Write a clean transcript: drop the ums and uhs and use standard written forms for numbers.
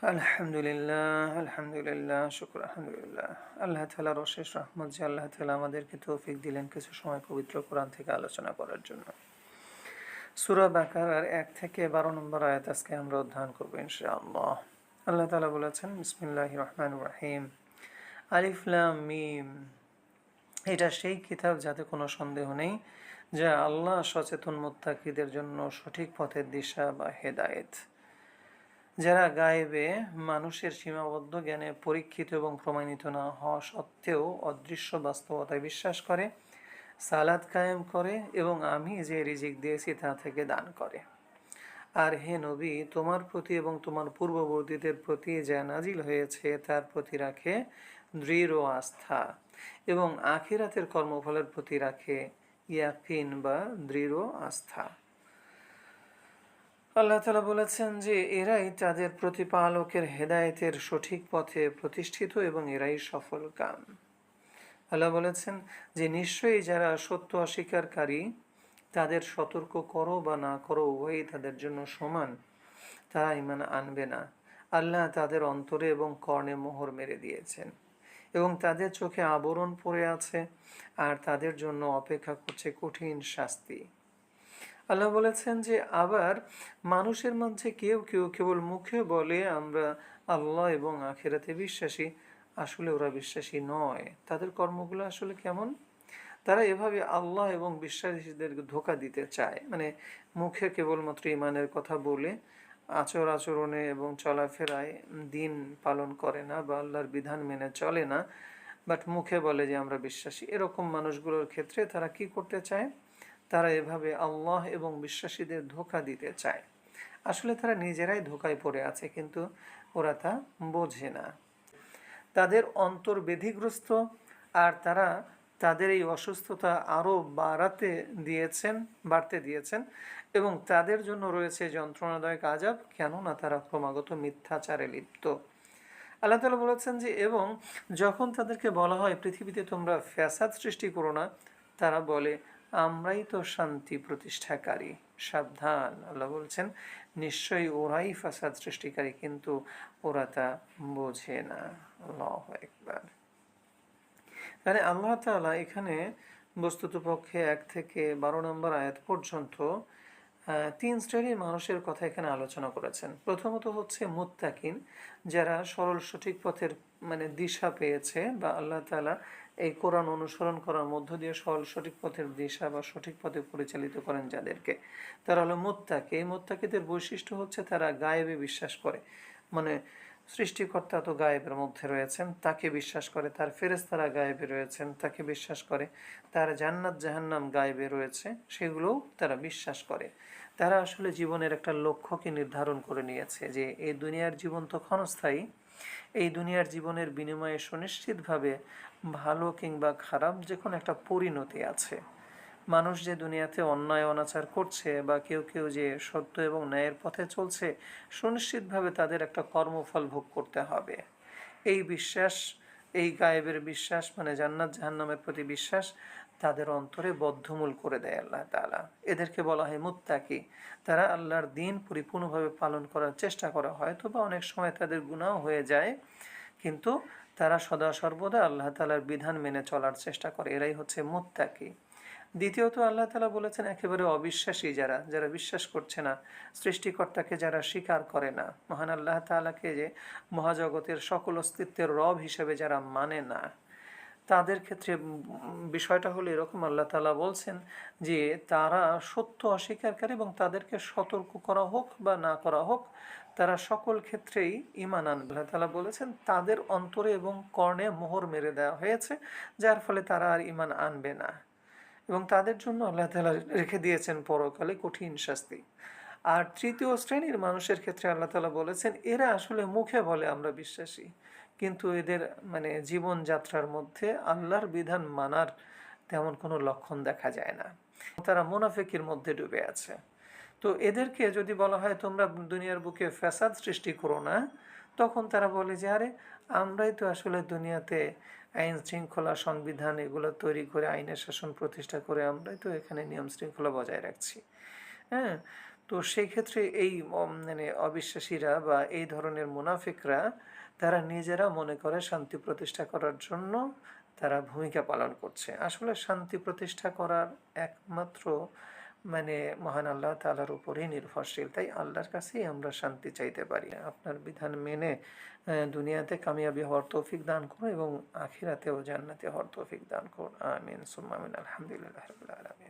আলহামদুলিল্লাহ, শুকর আলহামদুলিল্লাহ। আল্লাহ তাআলার অশেষ রহমত যে আল্লাহ তাআলা আমাদেরকে তৌফিক দিলেন কিছু সময় পবিত্র কোরআন থেকে আলোচনা করার জন্য। সূরা বাকারার 1 থেকে 12 নম্বর আয়াত আজকে আমরা অধ্যয়ন করব ইনশাআল্লাহ। আল্লাহ তাআলা বলেছেন, বিসমিল্লাহির রহমানির রহিম, আলিফ লাম মিম। এটা সেই কিতাব যাতে কোনো সন্দেহ নেই, যা আল্লাহ সচেতন মুত্তাকিদের জন্য সঠিক পথের দিশা বা হেদায়েত। যারা গায়েবে মানুষের সীমাবদ্ধ জ্ঞানে পরীক্ষিত এবং প্রমাণিত না হওয়া সত্ত্বেও অদৃশ্য বাস্তবতায় বিশ্বাস করে, সালাত কায়েম করে এবং আমি যে রিজিক দিয়েছি তা থেকে দান করে। আর হে নবী, তোমার প্রতি এবং তোমার পূর্ববর্তীদের প্রতি যা নাজিল হয়েছে তার প্রতি রাখে দৃঢ় আস্থা এবং আখিরাতের কর্মফলের প্রতি রাখে ইয়াকিন বা দৃঢ় আস্থা। আল্লাহ তাআলা বলেছেন যে এরাই তাদের প্রতিপালকের হেদায়েতের সঠিক পথে প্রতিষ্ঠিত এবং এরাই সফল কাম। আল্লাহ বলেছেন যে নিশ্চয়ই যারা সত্য অস্বীকারী তাদের সতর্ক করো বা না করো উভয়ই তাদের জন্য সমান, তারা ঈমান আনবে না। আল্লাহ তাদের অন্তরে এবং কর্ণে মোহর মেরে দিয়েছেন এবং তাদের চোখে আবরণ পড়ে আছে, আর তাদের জন্য অপেক্ষা করছে কঠিন শাস্তি। আল্লাহ বলেছেন যে আবার মানুষের মধ্যে কেউ কেউ কেবল মুখে বলে আমরা আল্লাহ এবং আখিরাতে বিশ্বাসী, আসলে ওরা বিশ্বাসী নয়। তাদের কর্মগুলো আসলে কেমন? তারা এভাবে আল্লাহ এবং বিশ্বাসীদেরকে ধোঁকা দিতে চায়, মানে মুখে কেবলমাত্র ইমানের কথা বলে আচরণে এবং চলাফেরায় দিন পালন করে না বা আল্লাহর বিধান মেনে চলে না, বাট মুখে বলে যে আমরা বিশ্বাসী। এরকম মানুষগুলোর ক্ষেত্রে তারা কি করতে চায়? তারা এভাবে আল্লাহ এবং বিশ্বাসীদের ধোঁকা দিতে চায়। আসলে তারা নিজেরাই ধোঁকায় পড়ে আছে, কিন্তু ওরা তা বোঝে না। তাদের অন্তর ব্যাধিগ্রস্ত, আর তারা তাদের এই অসুস্থতা আরও বাড়তে দিয়েছেন এবং তাদের জন্য রয়েছে যন্ত্রণাদায়ক আযাব, কেননা তারা ক্রমাগত মিথ্যাচারে লিপ্ত। আল্লাহ তাআলা বলেছেন যে এবং যখন তাদেরকে বলা হয় পৃথিবীতে তোমরা ফ্যাসাদ সৃষ্টি করো না, তারা বলে আমরাই তো শান্তি প্রতিষ্ঠাকারী। সাবধান, আল্লাহ বলছেন নিশ্চয়ই ওরাই ফ্যাসাদ সৃষ্টিকারী, কিন্তু ওরা তা বোঝে না। আল্লাহু আকবার। তাহলে আল্লাহ তাআলা এখানে বস্তুত পক্ষে 1 থেকে 12 নম্বর আয়াত পর্যন্ত 3 শ্রেণীর মানুষের কথা এখানে আলোচনা করেছেন। প্রথমত হচ্ছে মুত্তাকিন, যারা সরল সঠিক পথের দিশা পেয়েছে, বা আল্লাহ তাআলা এই কোরআন অনুসরণ করার মধ্য দিয়ে সরল সঠিক পথের দিশা বা সঠিক পথে পরিচালিত করেন যাদেরকে, তারা হলো মুত্তাকি। এই মুত্তাকিদের বৈশিষ্ট্য হচ্ছে তারা গায়েবে বিশ্বাস করে, মানে সৃষ্টিকর্তা তো গায়েবের মধ্যে রয়েছেন তাকে বিশ্বাস করে, তার ফেরেশতারা গায়েবে রয়েছেন তাকে বিশ্বাস করে, তার জান্নাত জাহান্নাম গায়েবে রয়েছে সেগুলোও তারা বিশ্বাস করে। তারা আসলে জীবনের একটা লক্ষ্যকে নির্ধারণ করে নিয়েছে যে এই দুনিয়ার জীবন তো ক্ষণস্থায়ী, এই দুনিয়ার জীবনের বিনিময়ে সুনিশ্চিতভাবে ভালো কিংবা খারাপ যে কোনো একটা পরিণতি আছে। মানুষ যে দুনিয়াতে অন্যায় অনাচার করছে বা কেউ কেউ যে সত্য এবং ন্যায়ের পথে চলছে, সুনিশ্চিতভাবে তাদের একটা কর্মফল ভোগ করতে হবে। এই বিশ্বাস, এই গায়েবের বিশ্বাস, মানে জান্নাত জাহান্নামের প্রতি বিশ্বাস তাদের অন্তরে বদ্ধমূল করে দেয় আল্লাহ তাআলা। এদেরকে বলা হয় মুত্তাকি। তারা আল্লাহর দিন পরিপূর্ণভাবে পালন করার চেষ্টা করা, হয়তো বা অনেক সময় তাদের গুনাহ হয়ে যায়, কিন্তু তারা সদা সর্বদা আল্লাহ তাআলার বিধান মেনে চলার চেষ্টা করে। এরাই হচ্ছে মুত্তাকি। দ্বিতীয়ত আল্লাহ তাআলা বলেছেন একেবারে অবিশ্বাসী, যারা যারা বিশ্বাস করছে না, সৃষ্টিকর্তাকে যারা স্বীকার করে না, মহান আল্লাহ তাআলাকে যে মহাজগতের সকল অস্তিত্বের রব হিসেবে যারা মানে না, তাদের ক্ষেত্রে বিষয়টা হলো এরকম। আল্লাহ তাআলা বলছেন যে তারা সত্য অস্বীকারী এবং তাদেরকে সতর্ক করা হোক বা না করা হোক, তারা সকল ক্ষেত্রেই ঈমান আনবে। আল্লাহ তাআলা বলেছেন তাদের অন্তরে এবং কর্ণে মোহর মেরে দেওয়া হয়েছে, যার ফলে তারা আর ঈমান আনবে না এবং তাদের জন্য আল্লাহ তাআলা রেখে দিয়েছেন পরকালে কঠিন শাস্তি। আর তৃতীয় শ্রেণীর মানুষের ক্ষেত্রে আল্লাহ তাআলা বলেছেন এরা আসলে মুখে বলে আমরা বিশ্বাসী, কিন্তু এদের জীবনযাত্রার মধ্যে আল্লাহর বিধান মানার তেমন কোনো লক্ষণ দেখা যায় না, তারা মুনাফিকের মধ্যে ডুবে আছে। তো এদেরকে যদি বলা হয় তোমরা দুনিয়ার বুকে ফ্যাসাদ সৃষ্টি করো না, তখন তারা বলে যে আরে আমরাই তো আসলে দুনিয়াতে আইন শৃঙ্খলা সংবিধান এগুলো তৈরি করে আইনের শাসন প্রতিষ্ঠা করে আমরাই তো এখানে নিয়ম শৃঙ্খলা বজায় রাখছি। হ্যাঁ, তো সেই ক্ষেত্রে এই মানে অবিশ্বাসীরা বা এই ধরনের মুনাফিকরা তারা নিজেরা মনে করে শান্তি প্রতিষ্ঠা করার জন্য তারা ভূমিকা পালন করছে। আসলে শান্তি প্রতিষ্ঠা করার একমাত্র মানে মহান আল্লাহ তাআলার উপরেই নির্ভরশীল। তাই আল্লাহর কাছেই আমরা শান্তি চাইতে পারি। আপনার বিধান মেনে দুনিয়াতে কামিয়াবি হওয়ার তৌফিক দান করুন এবং আখিরাতেও জান্নাতি হওয়ার তৌফিক দান করুন। আমিন সুম্মা আমিন। আলহামদুলিল্লাহি রাব্বিল আলামিন।